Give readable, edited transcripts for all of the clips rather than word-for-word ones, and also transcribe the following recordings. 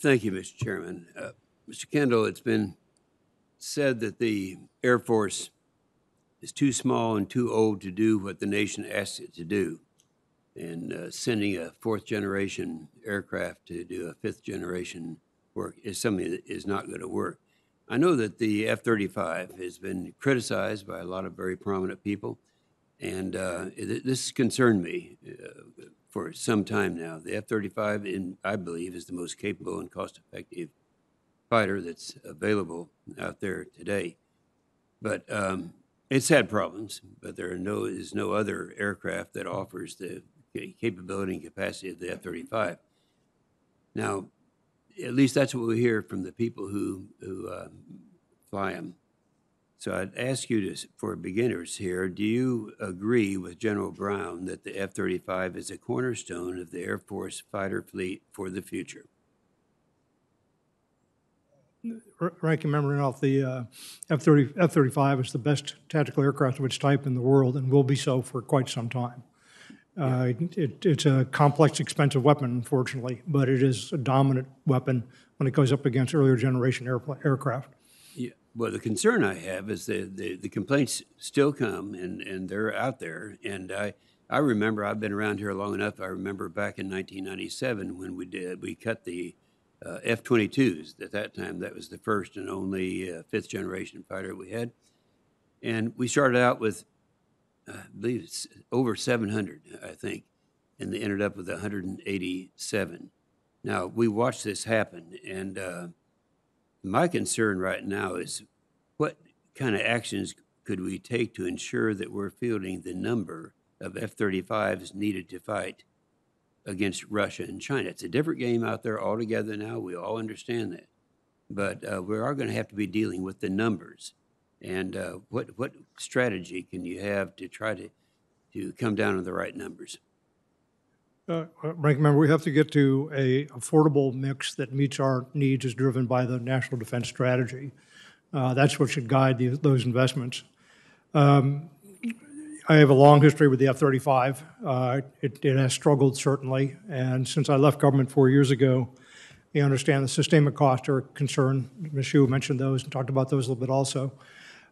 Thank you, Mr. Chairman. Mr. Kendall, it's been said that the Air Force is too small and too old to do what the nation asks it to do. And sending a fourth-generation aircraft to do a fifth-generation work is something that is not going to work. I know that the F-35 has been criticized by a lot of very prominent people, and this concerned me for some time now. The F-35, I believe, is the most capable and cost-effective fighter that's available out there today. But it's had problems, but there is no other aircraft that offers the capability and capacity of the F-35. Now, at least that's what we hear from the people who fly them. So I'd ask you for beginners here, do you agree with General Brown that the F-35 is a cornerstone of the Air Force fighter fleet for the future? Ranking Member Inhofe, the F-35 is the best tactical aircraft of its type in the world and will be so for quite some time. It's a complex, expensive weapon, unfortunately, but it is a dominant weapon when it goes up against earlier generation aircraft. Yeah. Well, the concern I have is the complaints still come, and they're out there. And I remember, I've been around here long enough, I remember back in 1997 when we cut the F-22s. At that time, that was the first and only fifth-generation fighter we had. And we started out with, I believe it's over 700, I think, and they ended up with 187. Now, we watched this happen, and my concern right now is what kind of actions could we take to ensure that we're fielding the number of F-35s needed to fight against Russia and China. It's a different game out there altogether now. We all understand that. But we are going to have to be dealing with the numbers. And what strategy can you have to try to come down to the right numbers? Ranking Member, we have to get to a affordable mix that meets our needs as driven by the National Defense Strategy. That's what should guide those investments. I have a long history with the F-35. It has struggled, certainly, and since I left government 4 years ago, I understand the sustainment costs are a concern. Ms. Hsu mentioned those and talked about those a little bit also.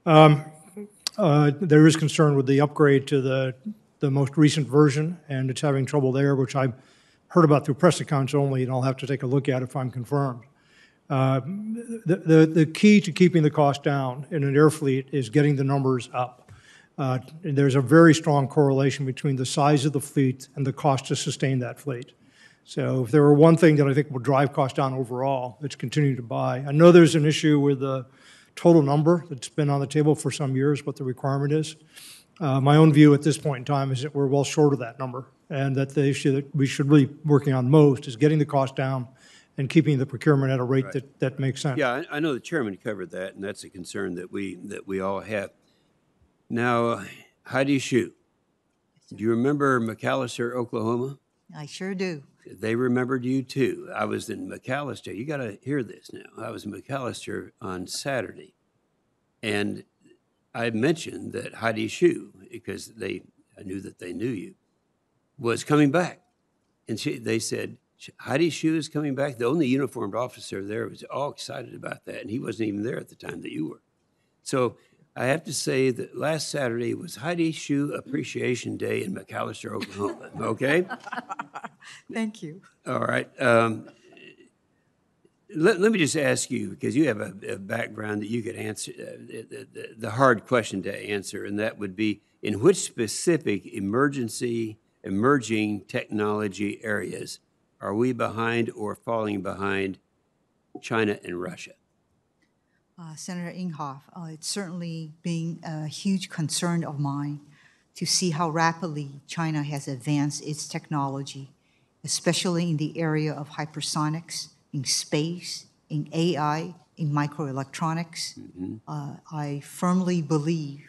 There is concern with the upgrade to the most recent version, and it's having trouble there, which I've heard about through press accounts only, and I'll have to take a look at if I'm confirmed. The key to keeping the cost down in an air fleet is getting the numbers up. There's a very strong correlation between the size of the fleet and the cost to sustain that fleet. So if there were one thing that I think will drive costs down overall, it's continuing to buy. I know there's an issue with the total number that's been on the table for some years, what the requirement is. My own view at this point in time is that we're well short of that number, and that the issue that we should really be working on most is getting the cost down and keeping the procurement at a rate that makes sense. Yeah, I know the chairman covered that, and that's a concern that we all have. Now, Heidi Hsu, do you remember McAllister, Oklahoma? I sure do. They remembered you too. I was in McAllister. You got to hear this now. I was in McAllister on Saturday, and I mentioned that Heidi Hsu, because I knew that they knew you, was coming back, and they said Heidi Hsu is coming back. The only uniformed officer there was all excited about that, and he wasn't even there at the time that you were. So I have to say that last Saturday was Heidi Hsu Appreciation Day in McAllister, Oklahoma. Okay. Thank you. All right. Let me just ask you, because you have a background that you could answer the hard question to answer, and that would be, in which specific emerging technology areas are we behind or falling behind China and Russia? Senator Inhofe, it's certainly been a huge concern of mine to see how rapidly China has advanced its technology, especially in the area of hypersonics, in space, in AI, in microelectronics. Mm-hmm. I firmly believe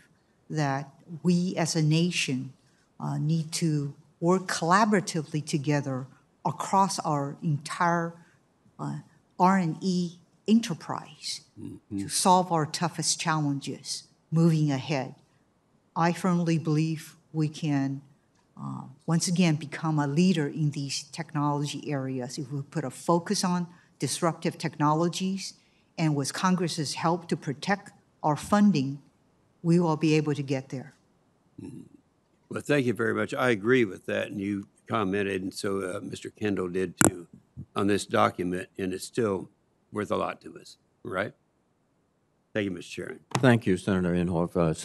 that we as a nation need to work collaboratively together across our entire R&E enterprise to solve our toughest challenges moving ahead. I firmly believe we can once again become a leader in these technology areas if we put a focus on disruptive technologies, and with Congress's help to protect our funding, we will be able to get there. Well, thank you very much. I agree with that, and you commented, and so Mr. Kendall did too, on this document, and it's still worth a lot to us, right? Thank you, Mr. Chairman. Thank you, Senator Inhofe.